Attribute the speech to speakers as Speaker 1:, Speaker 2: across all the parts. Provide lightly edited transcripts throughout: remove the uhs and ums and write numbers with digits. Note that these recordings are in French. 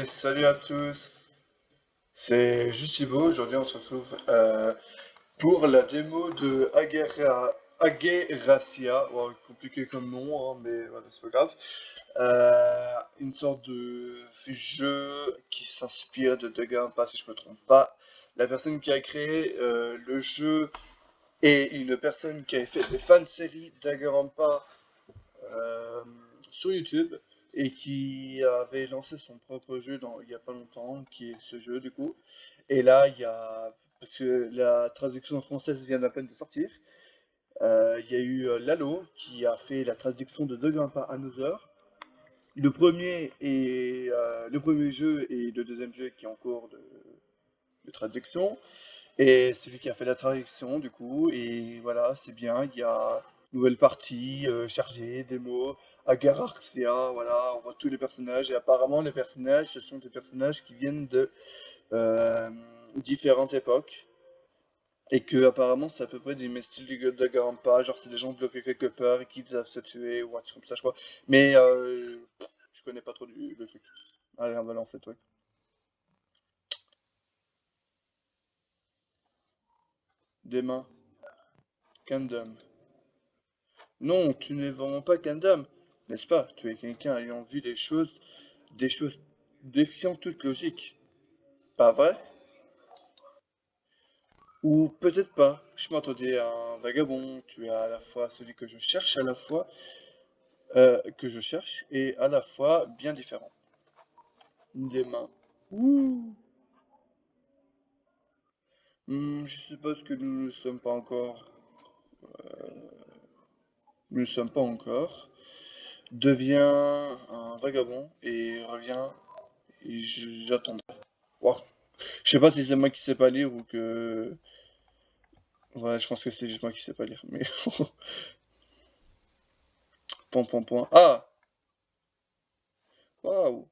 Speaker 1: Salut à tous, c'est Justibo. Aujourd'hui on se retrouve pour la démo de Ageracia. Wow, compliqué comme nom, hein, mais voilà, c'est pas grave. Une sorte de jeu qui s'inspire de Danganronpa si je me trompe pas. La personne qui a créé le jeu est une personne qui avait fait des fan-séries Danganronpa euh, sur YouTube et qui avait lancé son propre jeu il y a pas longtemps, qui est ce jeu du coup. Et là, parce que la traduction française vient d'à peine de sortir, il y a eu Lalo qui a fait la traduction de The Grandpa Another. Le premier jeu et le deuxième jeu qui est en cours de traduction. Et c'est lui qui a fait la traduction du coup, et voilà, c'est bien, il y a nouvelle partie, chargée, démo, Agar voilà, on voit tous les personnages, et apparemment les personnages, ce sont des personnages qui viennent de euh, différentes époques, et que apparemment c'est à peu près du même style d'Agarampa, genre c'est des gens bloqués quelque part et qui doivent se tuer, ou un truc comme ça je crois, mais je connais pas trop le truc. Allez, on va lancer le truc. Des mains, Gundam. Non, tu n'es vraiment pas Gundam, n'est-ce pas? Tu es quelqu'un ayant vu des choses défiant toute logique. Pas vrai? Ou peut-être pas. Je m'attendais à un vagabond. Tu es à la fois celui que je cherche, que je cherche, et à la fois bien différent. Les mains. Ouh. Je suppose que nous ne sommes pas encore. Nous ne sommes pas encore. Deviens un vagabond et reviens. Et j'attendrai. Wow. Je sais pas si c'est moi qui sais pas lire ou que. Ouais, je pense que c'est juste moi qui sais pas lire. Mais. Point, point, point. Ah! Waouh!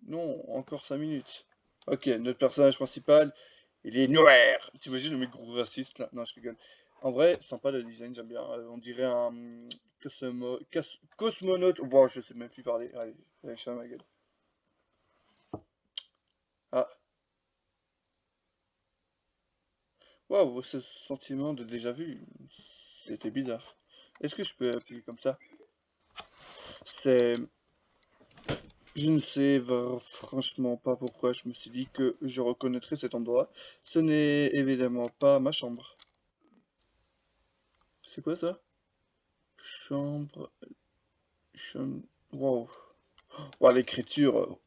Speaker 1: Non, encore 5 minutes. Ok, notre personnage principal, il est noir! T'imagines le mec gros raciste là? Non, je rigole. En vrai, sympa le design, j'aime bien. On dirait un cosmonaute. Wow, je sais même plus parler. Allez, allez, je ferme ma gueule. Ah, waouh, ce sentiment de déjà vu, c'était bizarre. Est-ce que je peux appuyer comme ça? C'est Je ne sais franchement pas pourquoi je me suis dit que je reconnaîtrais cet endroit. Ce n'est évidemment pas ma chambre. C'est quoi ça? Chambre... chambre... Wow. Wow, l'écriture.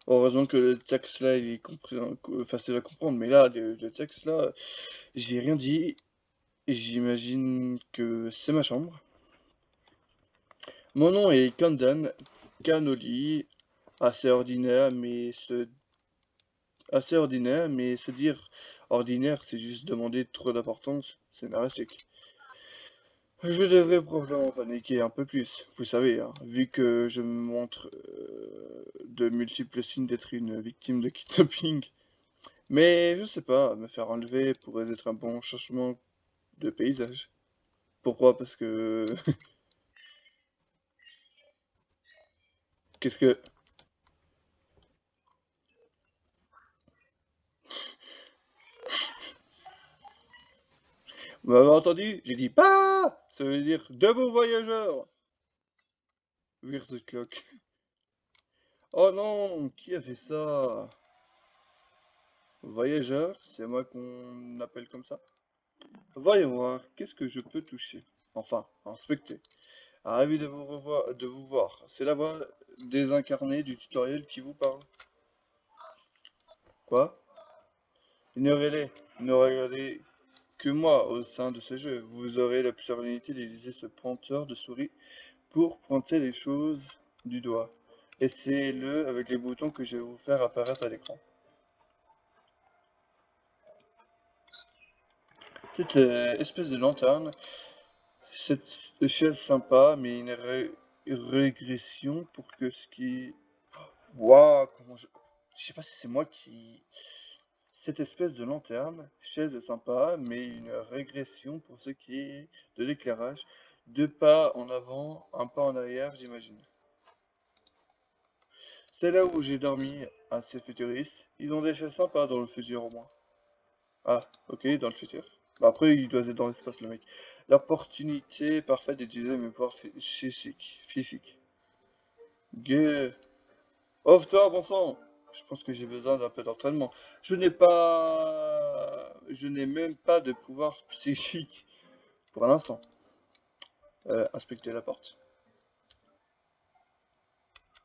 Speaker 1: Heureusement que le texte là il est facile à comprendre, mais là, le texte là, j'ai rien dit. J'imagine que c'est ma chambre. Mon nom est Kandan Kanoli, assez ordinaire, se dire ordinaire, c'est juste demander trop d'importance, c'est narcissique. Je devrais probablement paniquer un peu plus, vous savez, hein, vu que je me montre de multiples signes d'être une victime de kidnapping. Mais je sais pas, me faire enlever pourrait être un bon changement de paysage. Pourquoi? Parce que... Qu'est-ce que... Vous m'avez entendu? J'ai dit pas! Ça veut dire debout voyageurs! Weird the clock. Oh non, qui a fait ça? Voyageur, c'est moi qu'on appelle comme ça. Voyons voir, qu'est-ce que je peux toucher? Enfin, inspecter. Ravi de vous voir. C'est la voix désincarnée du tutoriel qui vous parle. Quoi? Ignorez-les. Ne regardez que moi au sein de ce jeu. Vous aurez la sérénité d'utiliser ce pointeur de souris pour pointer les choses du doigt. Essayez-le avec les boutons que je vais vous faire apparaître à l'écran. Cette espèce de lanterne, cette chaise sympa, mais régression pour que ce qui... Waouh, je sais pas si c'est moi qui... Cette espèce de lanterne, chaise sympa, mais une régression pour ce qui est de l'éclairage. Deux pas en avant, un pas en arrière, j'imagine. C'est là où j'ai dormi, assez futuriste. Ils ont des choses sympas dans le futur au moins. Ah, ok, dans le futur. Bah après, il doit être dans l'espace, le mec. L'opportunité parfaite d'utiliser mes pouvoirs physiques. Physiques. Gue. Ouvre-toi, bon sang! Je pense que j'ai besoin d'un peu d'entraînement. Je n'ai même pas de pouvoir psychique pour l'instant. Inspecter la porte.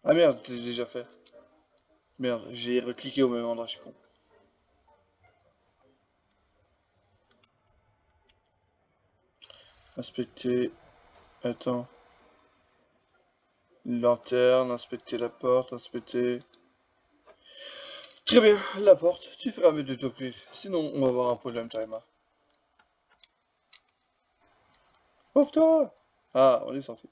Speaker 1: Ah merde, j'ai déjà fait. Merde, j'ai recliqué au même endroit, je suis con. Inspecter. Attends. Une lanterne, inspecter la porte, inspecter. Très bien, la porte, tu feras mieux de t'ouvrir. Sinon, on va avoir un problème, toi et moi. Ouvre-toi! Ah, on est sorti.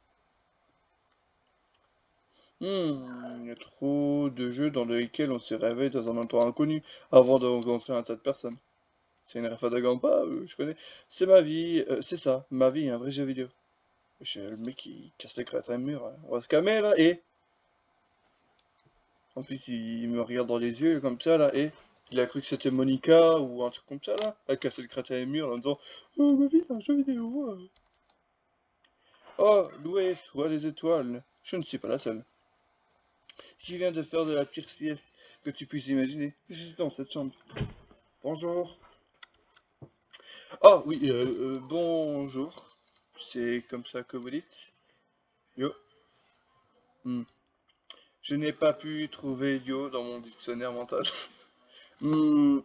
Speaker 1: Il y a trop de jeux dans lesquels on se réveille dans un endroit inconnu avant de rencontrer un tas de personnes. C'est une Rafa Dagampa, je connais. C'est ma vie, c'est ça, ma vie, un vrai jeu vidéo. Le mec qui casse les crêtes à un mur, hein. On va se calmer là, et en plus il me regarde dans les yeux comme ça là, et il a cru que c'était Monica ou un truc comme ça là, à casser le crête à un mur en disant oh ma vie c'est un jeu vidéo. Oh, Louis, roi des étoiles, je ne suis pas la seule. Qui vient de faire de la pire sieste que tu puisses imaginer. Je suis dans cette chambre. Bonjour. Ah oui, bonjour. C'est comme ça que vous dites? Yo. Hmm. Je n'ai pas pu trouver yo dans mon dictionnaire mental.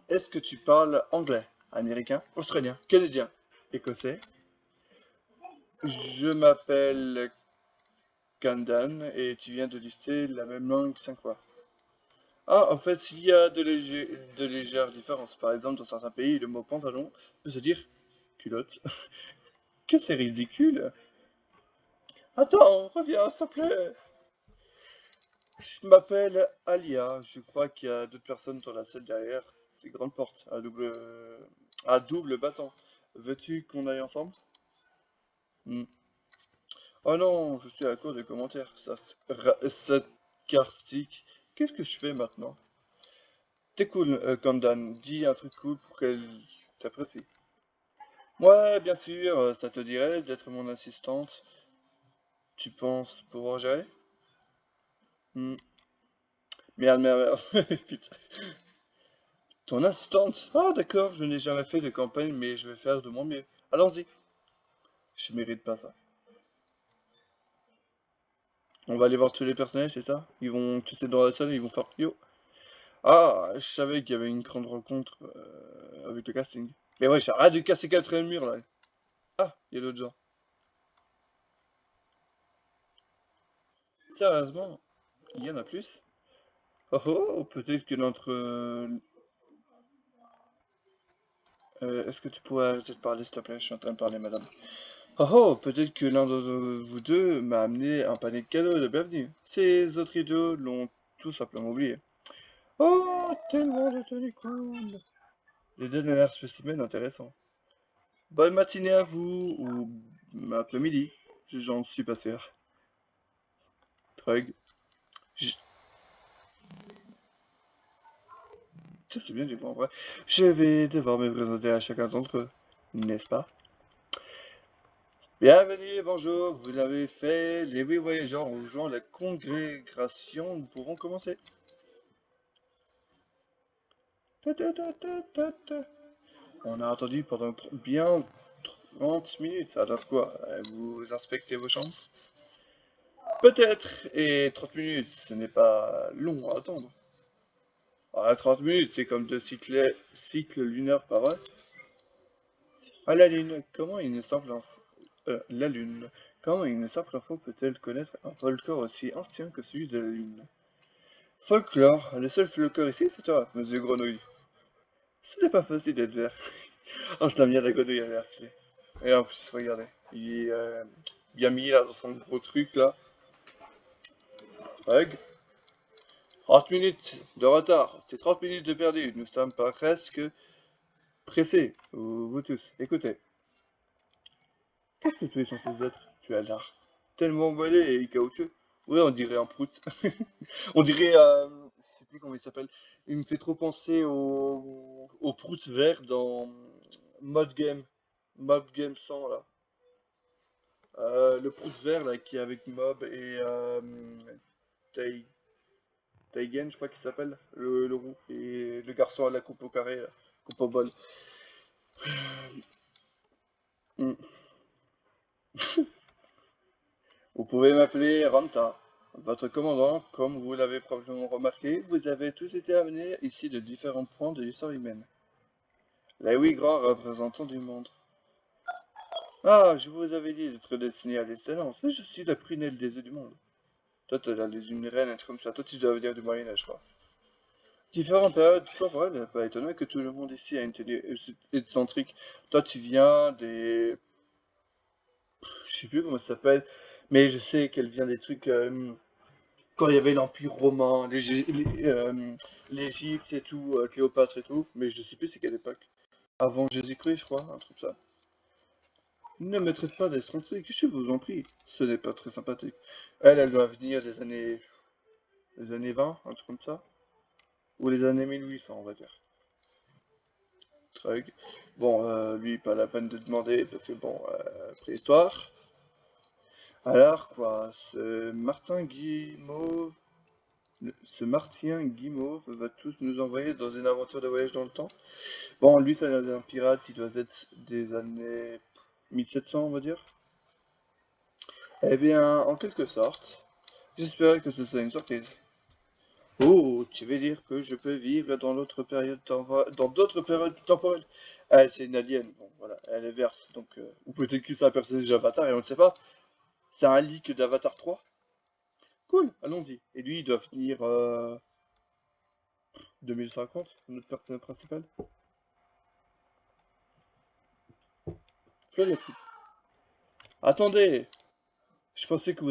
Speaker 1: Est-ce que tu parles anglais, américain, australien, canadien, écossais? Je m'appelle Kandan et tu viens de lister la même langue 5 fois. Ah, en fait, il y a de légères différences. Par exemple, dans certains pays, le mot pantalon peut se dire culotte. Que c'est ridicule! Attends, reviens, s'il te plaît! Je m'appelle Alia. Je crois qu'il y a d'autres personnes dans la salle derrière. Ces grandes portes à double battant. Veux-tu qu'on aille ensemble? Hmm. Oh non, je suis à court de commentaires. Sarcastique. Qu'est-ce que je fais maintenant? T'es cool, Kandan. Dis un truc cool pour qu'elle t'apprécie. Ouais, bien sûr, ça te dirait d'être mon assistante. Tu penses pouvoir gérer? Hmm. Merde, merde, merde. Putain. Ton assistante? Ah, d'accord, je n'ai jamais fait de campagne, mais je vais faire de mon mieux. Allons-y. Je mérite pas ça. On va aller voir tous les personnages, c'est ça? Ils vont tous être dans la salle et ils vont faire yo. Ah, je savais qu'il y avait une grande rencontre avec le casting. Mais ouais, arrête de casser 4e mur là. Ah, il y a d'autres gens. Sérieusement, il y en a plus? Oh oh, peut-être que est-ce que tu pourrais arrêter de parler, s'il te plaît? Je suis en train de parler, madame. Oh oh, peut-être que l'un de vous deux m'a amené un panier de cadeaux de bienvenue. Ces autres idiots l'ont tout simplement oublié. Oh, tellement de tenue cool. Les deux derniers spécimens intéressants. Bonne matinée à vous, ou après-midi. J'en suis pas sûr. Trug. J- Ça, c'est bien du coup en vrai. Je vais devoir me présenter à chacun d'entre eux, n'est-ce pas? Bienvenue, bonjour, vous l'avez fait. Les 8 voyageurs ont rejoint la congrégation. Nous pouvons commencer. Ta, ta, ta, ta, ta, ta. On a attendu pendant bien 30 minutes. Alors quoi? Vous inspectez vos chambres? Peut-être. Et 30 minutes, ce n'est pas long à attendre. Ah, 30 minutes, c'est comme 2 cycles lunaires par an. Ah, la Lune, comment une simple info... la Lune. Comment une simple info peut-elle connaître un folklore aussi ancien que celui de la Lune? Folklore, le seul folklore ici, c'est toi, monsieur Grenouille. Ce n'est pas facile d'être vert. Oh, je l'aime bien la grenouille à vert, stylé. Et en plus, regardez, il est bien mis là dans son gros truc là. Hug. 30 minutes de retard, c'est 30 minutes de perdu. Nous sommes pas presque pressés, vous tous. Écoutez, qu'est-ce que tu es censé être? Tu as l'air tellement emballé et caoutchouc. Ouais, on dirait un prout. On dirait, je sais plus comment il s'appelle. Il me fait trop penser au prout vert dans Mod Game. Mob Game 100 là. Le prout vert là qui est avec Mob et Tai- Taigen, je crois qu'il s'appelle, le roux. Et le garçon à la coupe au carré, là, coupe au bol. Hmm. Vous pouvez m'appeler Ranta. Votre commandant, comme vous l'avez probablement remarqué, vous avez tous été amenés ici de différents points de l'histoire humaine. Les 8 grands représentants du monde. Ah, je vous avais dit d'être destiné à l'excellence, mais je suis la prunelle des yeux du monde. Toi, t'as l'air d'une reine, un truc comme ça. Toi, tu dois venir du Moyen-Âge, je crois. Différentes périodes temporelles, pas étonnant que tout le monde ici a une télé excentrique. Toi, tu viens des... Je sais plus comment ça s'appelle, mais je sais qu'elle vient des trucs... quand il y avait l'Empire romain, l'Égypte et tout, Cléopâtre et tout, mais je sais plus c'est quelle époque. Avant Jésus-Christ, je crois, un truc comme ça. Ne me traite pas d'excentrique, je vous en prie. Ce n'est pas très sympathique. Elle doit venir des années 20, un truc comme ça. Ou les années 1800, on va dire. Trug. Bon, lui, pas la peine de demander, parce que bon, préhistoire. Alors, quoi, ce Martien Guimauve va tous nous envoyer dans une aventure de voyage dans le temps. Bon, lui, c'est un pirate, il doit être des années 1700, on va dire. Eh bien, en quelque sorte, j'espère que ce sera une surprise. Oh, tu veux dire que je peux vivre dans d'autres périodes temporelles? Elle, c'est une alien, bon, voilà, elle est verte, donc... ou peut-être que c'est un personnage d'Avatar, et on ne sait pas. C'est un leak d'Avatar 3. Cool, allons-y. Et lui, il doit finir 2050, notre personnage principal. Fais le coup. Attendez! Je pensais que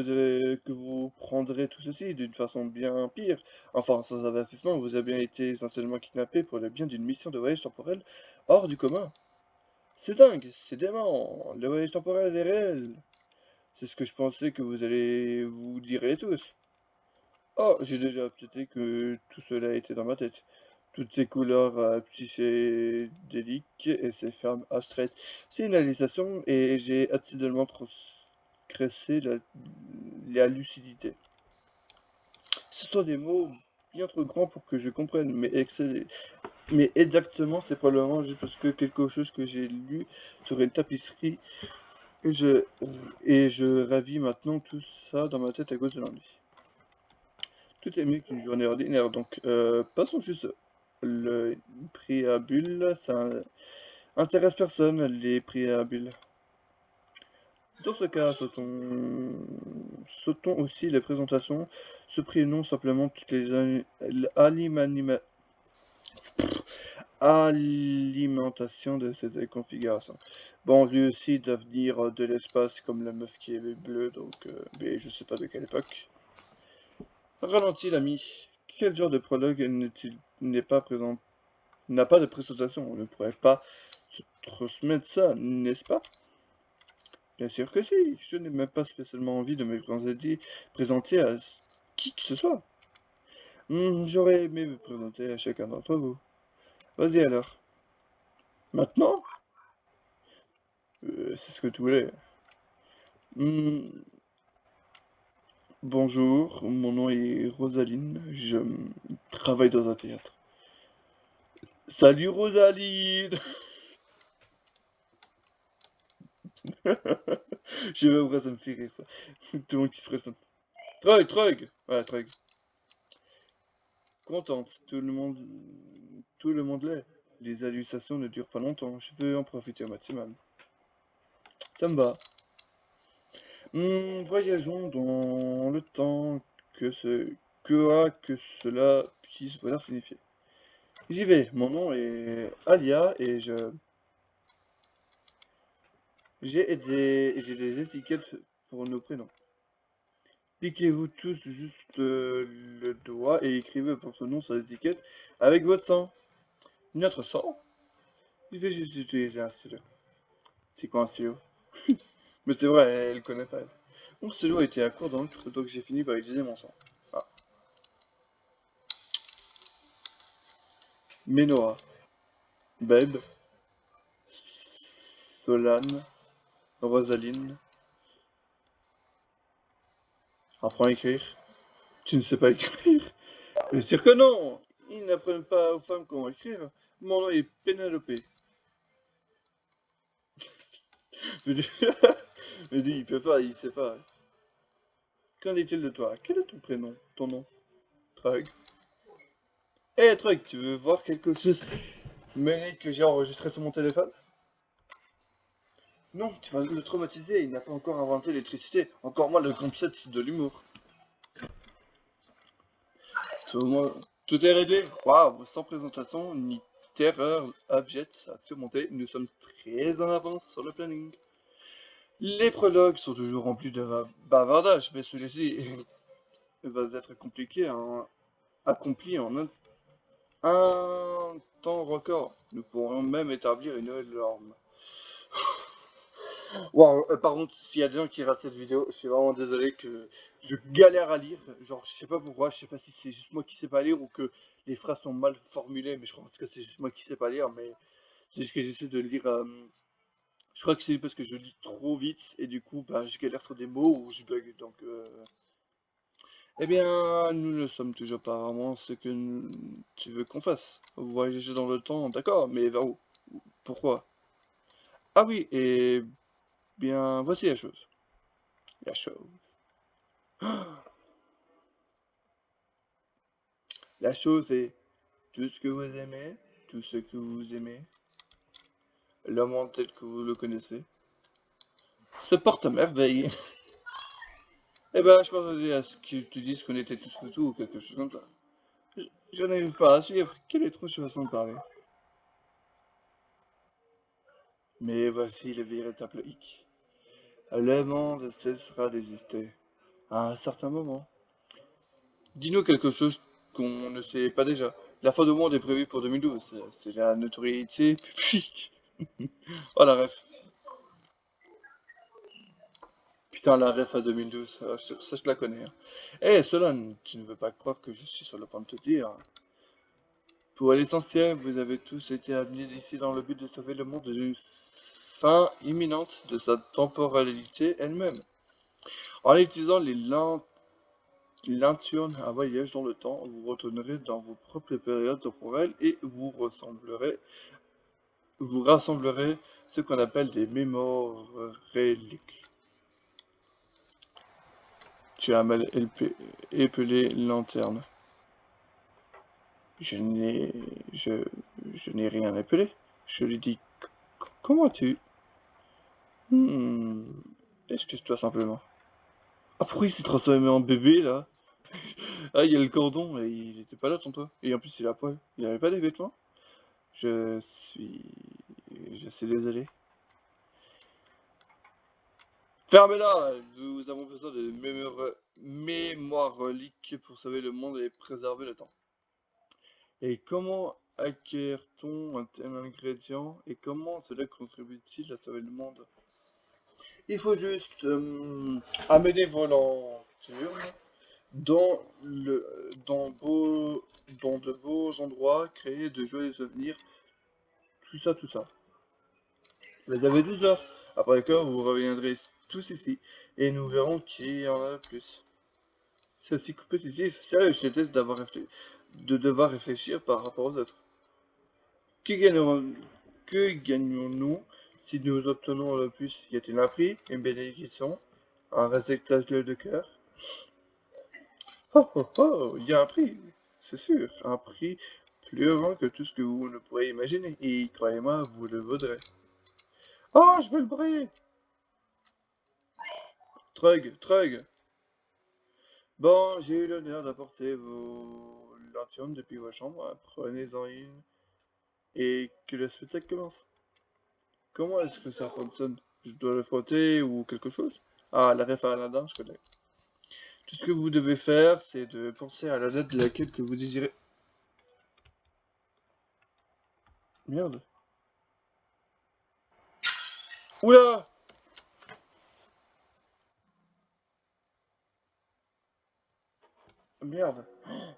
Speaker 1: vous prendrez tout ceci d'une façon bien pire. Enfin, sans avertissement, vous avez bien été essentiellement kidnappé pour le bien d'une mission de voyage temporel hors du commun. C'est dingue, c'est dément, le voyage temporel est réel. C'est ce que je pensais que vous allez vous dire tous. Oh, j'ai déjà accepté que tout cela était dans ma tête. Toutes ces couleurs psychédéliques et ces formes abstraites. C'est une réalisation et j'ai accidentellement transgressé la lucidité. Ce sont des mots bien trop grands pour que je comprenne, mais exactement, c'est probablement juste parce que quelque chose que j'ai lu sur une tapisserie et je ravis maintenant tout ça dans ma tête à cause de l'ennui. Tout est mieux qu'une journée ordinaire, donc passons juste le préambule, ça intéresse personne, les préambules. Dans ce cas, sautons aussi les présentations, supprimons simplement toutes les alimentations de cette configuration. Bon, lui aussi doit venir de l'espace comme la meuf qui est bleue, donc mais je sais pas de quelle époque. Ralentis l'ami. Quel genre de prologue n'est pas présent, n'a pas de présentation? On ne pourrait pas se transmettre ça, n'est-ce pas? Bien sûr que si. Je n'ai même pas spécialement envie de me présenter à qui que ce soit. J'aurais aimé me présenter à chacun d'entre vous. Vas-y alors. Maintenant? C'est ce que tu voulais. Hmm, Bonjour, mon nom est Rosaline. Je travaille dans un théâtre. Salut Rosaline! Je sais pas pourquoi ça me fait rire ça. Tout le monde qui se présente. Trug, Trug! Ouais, Trug. Contente, tout le monde l'est. Les hallucinations ne durent pas longtemps, je veux en profiter au maximum. Ça me va. Voyageons dans le temps que cela puisse vouloir signifier. J'y vais, mon nom est Alia et j'ai des étiquettes pour nos prénoms. Piquez-vous tous juste le doigt et écrivez votre nom sur l'étiquette avec votre sang. Notre sang? Je vais juste utiliser un stylo. C'est quoi un stylo? Mais c'est vrai, elle connaît pas. Elle. Donc ce lot a été à court d'encre, donc j'ai fini par utiliser mon sang. Ah. Ménoa, Beb, Solane, Rosaline. Apprends à écrire. Tu ne sais pas écrire? Bien sûr que non! Ils n'apprennent pas aux femmes comment écrire. Mon nom est Pénélope. Mais dis, mais dis, il peut pas, il sait pas. Qu'en est-il de toi? Quel est ton prénom? Ton nom? Trug. Eh Trug, tu veux voir quelque chose mêlé que j'ai enregistré sur mon téléphone? Non, tu vas le traumatiser, il n'a pas encore inventé l'électricité, encore moins le concept de l'humour. Tout est réglé. Waouh, sans présentation ni terreur abjecte à surmonter, nous sommes très en avance sur le planning. Les prologues sont toujours remplis de bavardage, mais celui-ci va être compliqué, accompli en un temps record. Nous pourrons même établir une nouvelle norme. Wow, par contre, s'il y a des gens qui ratent cette vidéo, je suis vraiment désolé que je galère à lire. Genre, je sais pas pourquoi, je sais pas si c'est juste moi qui sais pas lire ou que les phrases sont mal formulées, mais je pense que c'est juste moi qui sais pas lire, mais c'est juste que j'essaie de lire. Je crois que c'est parce que je lis trop vite et du coup, bah, je galère sur des mots ou je bug. Donc, eh bien, nous ne sommes toujours pas vraiment ce que tu veux qu'on fasse. Voyager dans le temps, d'accord, mais vers où? Pourquoi? Ah oui, et bien, voici la chose. La chose. La chose est tout ce que vous aimez, tout ce que vous aimez, le monde tel que vous le connaissez, se porte à merveille. Eh ben, je m'attendais à ce que tu dises qu'on était tous foutous ou quelque chose comme ça. Je n'arrive pas à suivre. Quelle étrange façon de parler. Mais voici le véritable hic. Le monde cessera d'exister à un certain moment. Dis-nous quelque chose qu'on ne sait pas déjà. La fin du monde est prévue pour 2012. C'est la notoriété publique. Oh la ref. Putain, la ref à 2012. Ça, je la connais. Hein. Eh, Solon, tu ne veux pas croire que je suis sur le point de te dire. Pour l'essentiel, vous avez tous été amenés ici dans le but de sauver le monde d'une fin imminente de sa temporalité elle-même. En utilisant les linturnes à voyage dans le temps, vous retournerez dans vos propres périodes temporelles et vous rassemblerez ce qu'on appelle des mémoires reliques. Tu as mal épelé lanterne. Je n'ai... Je... Je n'ai rien épelé. Je lui dis... Comment tu... Excuse-toi simplement. Ah, pourquoi il s'est transformé en bébé, là? Ah, il y a le cordon, et il était pas là, tantôt. Et en plus, il a poil. Il avait pas les vêtements? Je suis... Je suis désolé. Fermez-la! Nous avons besoin de mémoire relique pour sauver le monde et préserver le temps. Et comment acquiert-on un tel ingrédient et comment cela contribue-t-il à sauver le monde? Il faut juste amener vos lanternes dans, dans de beaux endroits, créer de joyeux souvenirs, tout ça, tout ça. Vous avez 12 heures. Après quoi, vous reviendrez tous ici et nous verrons qui en a le plus. C'est aussi compétitif. Sérieux, je déteste de devoir réfléchir par rapport aux autres. Que gagnerons- que gagnons-nous si nous obtenons le plus? Y a-t-il un prix, une bénédiction, un résultat de cœur? Oh oh oh, il y a un prix, c'est sûr, un prix plus grand que tout ce que vous ne pourrez imaginer. Et croyez-moi, vous le vaudrez. Oh, je veux le bruit! Trug, Trug! Bon, j'ai eu l'honneur d'apporter vos lanternes depuis vos chambres. Prenez-en une et que le spectacle commence. Comment est-ce que ça fonctionne? Je dois le frotter ou quelque chose? Ah, la ref à Aladdin, je connais. Tout ce que vous devez faire, c'est de penser à la date de laquelle que vous désirez. Merde. Oula! Merde.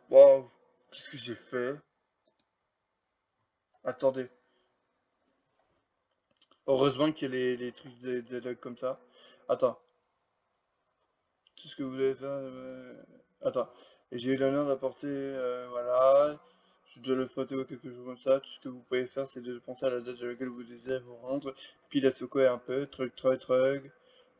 Speaker 1: Waouh. Qu'est-ce que j'ai fait? Attendez. Heureusement qu'il y a les trucs des logs comme ça. Attends. Tout ce que vous devez faire. Attends. Et j'ai eu l'honneur d'apporter. Voilà. Je dois le frotter ou quelque chose comme ça. Tout ce que vous pouvez faire, c'est de penser à la date à laquelle vous désirez vous rendre. Puis la secouer un peu. Truc, truc, truc.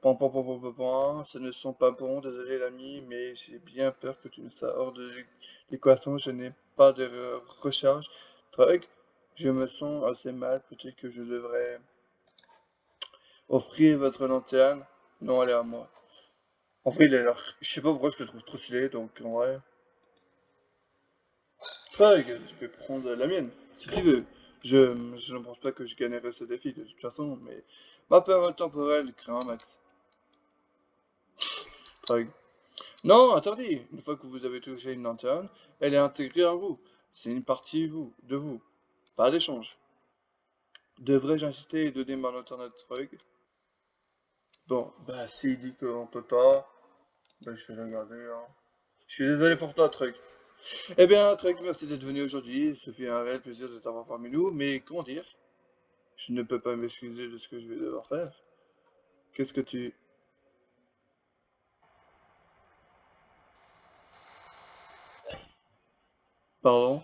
Speaker 1: Pan, pan, pan, pan, pan, pan. Ça ne sent pas bon. Désolé, l'ami. Mais j'ai bien peur que tu ne sois hors de l'équation. Je n'ai pas de recharge. Truc. Je me sens assez mal. Peut-être que je devrais offrir votre lanterne. Non, elle est à moi. En vrai, il a l'air. Je sais pas pourquoi je le trouve trop stylé, donc en vrai. Ouais, tu peux prendre la mienne, si tu veux. Je ne pense pas que je gagnerai ce défi de toute façon, mais ma peur temporelle crée un max. Trug. Non, interdit! Une fois que vous avez touché une lanterne, elle est intégrée en vous. C'est une partie de vous. Pas d'échange. Devrais-je insister et donner ma lanterne à Trug? Bon, bah s'il dit qu'on peut pas, bah je vais la garder, hein. Je suis désolé pour toi, Trug. Eh bien, Trek, merci d'être venu aujourd'hui. Ce fut un réel plaisir de t'avoir parmi nous. Mais comment dire? Je ne peux pas m'excuser de ce que je vais devoir faire. Qu'est-ce que tu... Pardon?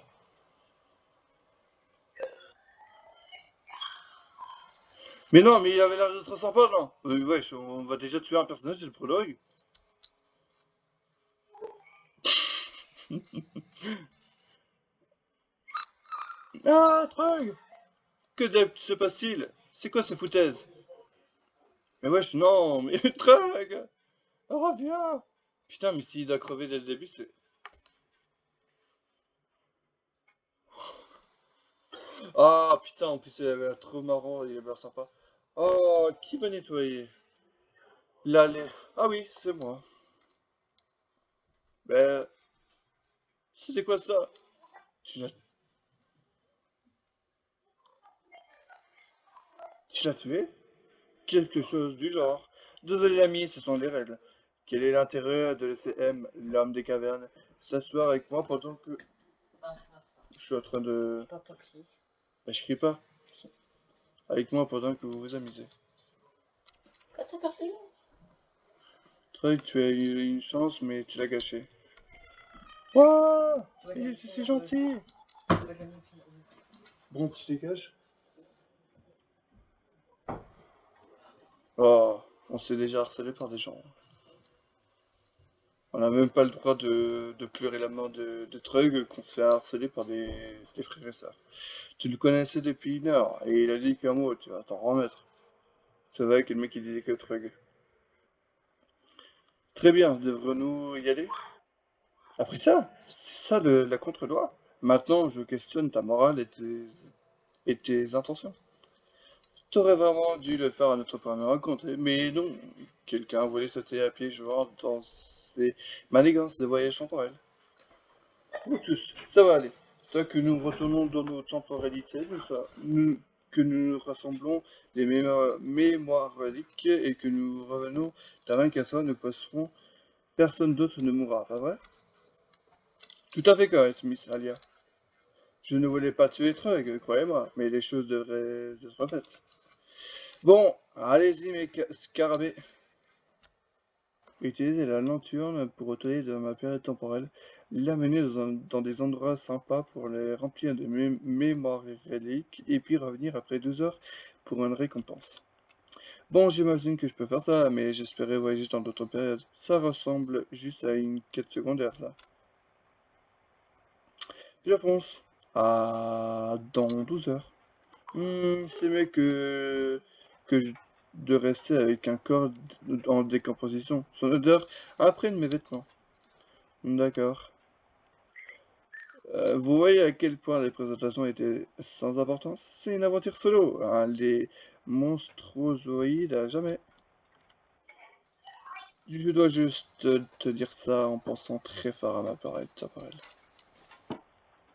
Speaker 1: Mais non, mais il avait l'air d'être sympa, non? Wesh, on va déjà tuer un personnage, c'est le prologue. Ah, Trug! Se passe-t-il? C'est quoi ces foutaises? Mais wesh, non, mais Trug! Reviens! Putain, mais s'il doit crever dès le début, c'est... Ah, putain, en plus, il avait l'air trop marrant, il avait l'air sympa. Oh, qui va nettoyer? L'allée. Ah oui, c'est moi. Ben, c'était quoi ça? Tu l'as tu l'as tué? Quelque chose du genre. Désolé l'ami, ce sont les règles. Quel est l'intérêt de laisser M, l'homme des cavernes, s'asseoir avec moi pendant que je suis en train de...
Speaker 2: T'entends crier.
Speaker 1: Ben, je crie pas. Avec moi pendant que vous vous amusez.
Speaker 2: Quoi, t'as peur de lui?
Speaker 1: Troy, tu as eu une chance, mais tu l'as gâchée. Wouah! Il était si gentil! Bon, tu dégages? Oh, on s'est déjà harcelé par des gens. On n'a même pas le droit de pleurer la mort de Trug qu'on se fait harceler par des frères et sœurs. Tu le connaissais depuis une heure et il a dit qu'un mot, tu vas t'en remettre. C'est vrai que le mec il disait que Trug. Très bien, devrons-nous y aller? Après ça, c'est ça la contre-loi. Maintenant, je questionne ta morale et tes intentions. T'aurais vraiment dû le faire à notre première rencontre, mais non. Quelqu'un a volé sauter à pied joint dans ses manigances de voyage temporel. Nous tous, ça va aller. Tant que nous retournons dans nos temporalités, que nous nous rassemblons des mémoires reliques et que nous revenons la 24 heures, nous passerons, personne d'autre ne mourra, pas vrai? Tout à fait correct, Miss Alia. Je ne voulais pas tuer Trug, croyez-moi, mais les choses devraient être faites. Bon, allez-y, mes scarabées. Utilisez la lanterne pour retourner dans ma période temporelle, l'amener dans des endroits sympas pour les remplir de mémoires reliques, et puis revenir après 12 heures pour une récompense. Bon, j'imagine que je peux faire ça, mais j'espérais voyager dans d'autres périodes. Ça ressemble juste à une quête secondaire, ça. Je fonce. Ah, dans 12 heures. C'est mieux de rester avec un corps en décomposition. Son odeur imprègne mes vêtements. D'accord. Vous voyez à quel point les présentations étaient sans importance? C'est une aventure solo, hein, les monstruosoïdes à jamais. Je dois juste te dire ça en pensant très fort à ma parole.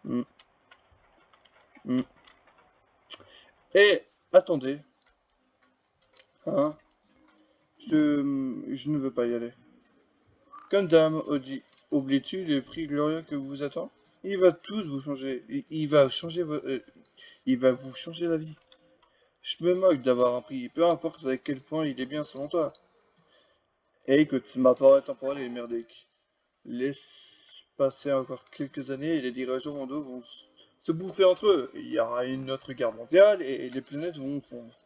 Speaker 1: Hmm, hmm. Et attendez, hein, je ne veux pas y aller. Comme dame, Audi. Oublies-tu le prix glorieux que vous attend? Il va tous vous changer. Il va changer il va vous changer la vie. Je me moque d'avoir un prix, peu importe à quel point il est bien selon toi. Et écoute, ma parole temporelle est merdique. Laisse passer encore quelques années et les dirigeants mondiaux vont se bouffer entre eux. Il y aura une autre guerre mondiale et les planètes vont fondre.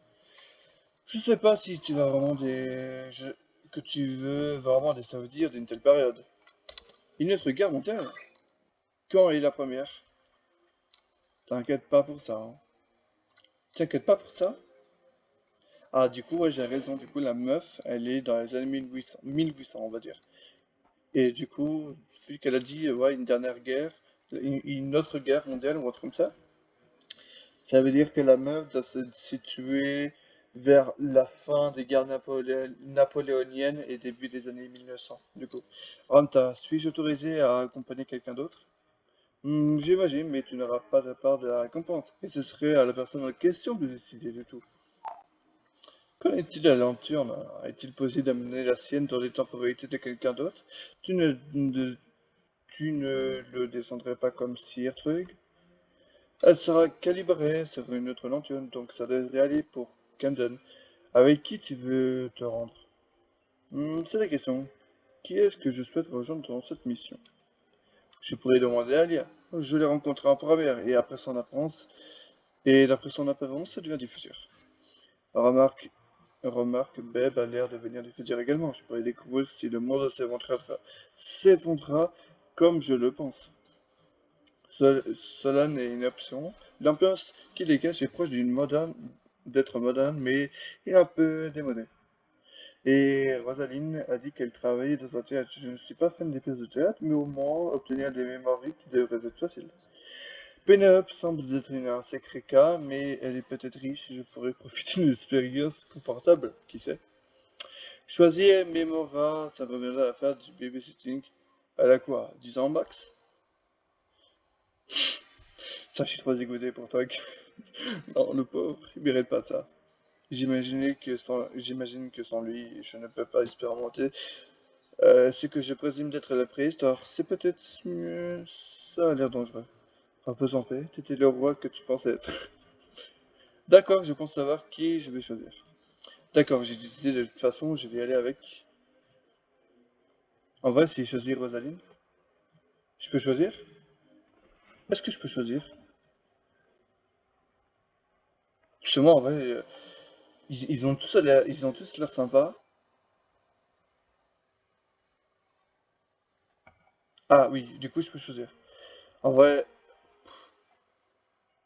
Speaker 1: Je sais pas si tu vas vraiment que tu veux vraiment des souvenirs d'une telle période. Une autre guerre mondiale? Quand est la première? T'inquiète pas pour ça, hein. T'inquiète pas pour ça? Ah, du coup, ouais, j'ai raison. Du coup, la meuf, elle est dans les années 1800, on va dire. Et du coup, vu qu'elle a dit, ouais, une dernière guerre, une autre guerre mondiale ou un truc comme ça veut dire que la meuf doit se situer vers la fin des guerres napoléoniennes et début des années 1900, du coup. Ranta, suis-je autorisé à accompagner quelqu'un d'autre? J'imagine, mais tu n'auras pas de part de la récompense. Et ce serait à la personne en question de décider de tout. Qu'en est-il de l'aventure, là? Est-il possible d'amener la sienne dans les temporalités de quelqu'un d'autre? Tu ne le descendrais pas comme Sir Trug? Elle sera calibrée sur une autre lanterne, donc ça devrait aller pour Camden. Avec qui tu veux te rendre? C'est la question. Qui est-ce que je souhaite rejoindre dans cette mission? Je pourrais demander à Alia. Je l'ai rencontré en première, et après son apparence, ça devient du futur. Remarque, Beb a l'air de venir du futur également. Je pourrais découvrir si le monde s'effondrera comme je le pense. Cela n'est une option. L'ambiance qui dégage est proche d'être moderne, mais est un peu démodée. Et Rosaline a dit qu'elle travaillait dans un théâtre. Je ne suis pas fan des pièces de théâtre, mais au moins obtenir des mémoires qui devrait être facile. Penelope semble être un sacré cas, mais elle est peut-être riche et je pourrais profiter d'une expérience confortable, qui sait. Choisir Memora, ça reviendra à faire du babysitting. Elle a quoi, 10 ans max? Ça, je suis trop dégoûté pour toi. Non, le pauvre, il mérite pas ça. J'imagine que sans lui, je ne peux pas expérimenter ce que je présume d'être la préhistoire. C'est peut-être mieux. Ça a l'air dangereux. Repose en paix, t'étais le roi que tu pensais être. D'accord, je pense savoir qui je vais choisir. D'accord, j'ai décidé de toute façon, je vais y aller avec. En vrai, si je choisis Rosaline, je peux choisir? Est-ce que je peux choisir? Parce que moi, en vrai, ils ont tous l'air sympas. Ah oui, du coup, je peux choisir. En vrai,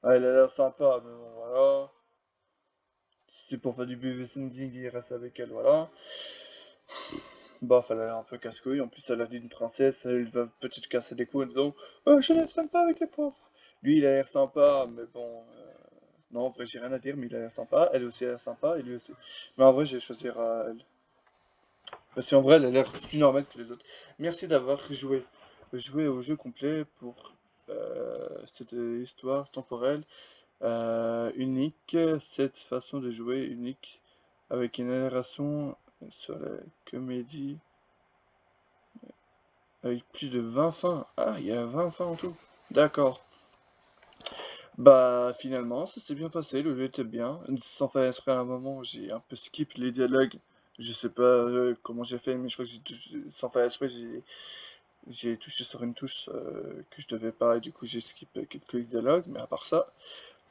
Speaker 1: elle a l'air sympa, mais bon, voilà. Si c'est pour faire du babysitting, il reste avec elle, voilà. Bof, elle a l'air un peu casse-couille. En plus, elle a dit une princesse, elle va peut-être casser des coups en disant je ne traîne pas avec les pauvres. Lui, il a l'air sympa, mais bon. Non, en vrai, j'ai rien à dire, mais il a l'air sympa. Elle aussi a l'air sympa, et lui aussi. Mais en vrai, je vais choisir elle. Parce qu'en vrai, elle a l'air plus normale que les autres. Merci d'avoir joué au jeu complet pour cette histoire temporelle unique, cette façon de jouer unique, avec une narration sur la comédie, avec plus de 20 fins. Ah, il y a 20 fins en tout. D'accord. Bah, finalement, ça s'est bien passé, le jeu était bien. Sans faire exprès, à un moment, j'ai un peu skip les dialogues. Je sais pas comment j'ai fait, mais je crois que sans faire exprès, j'ai touché sur une touche que je devais pas, et du coup, j'ai skippé quelques dialogues, mais à part ça.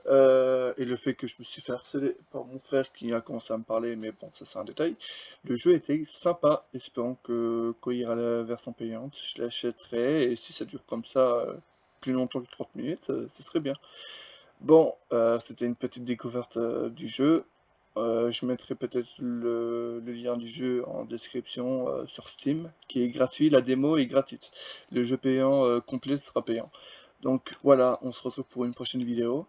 Speaker 1: Et le fait que je me suis fait harceler par mon frère qui a commencé à me parler, mais bon, ça c'est un détail. Le jeu était sympa, espérons que quand il y aura la version payante, je l'achèterai, et si ça dure comme ça plus longtemps que 30 minutes, ça serait bien. Bon, c'était une petite découverte du jeu. Je mettrai peut-être le lien du jeu en description sur Steam, qui est gratuit, la démo est gratuite. Le jeu payant complet sera payant. Donc voilà, on se retrouve pour une prochaine vidéo.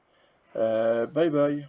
Speaker 1: Bye bye.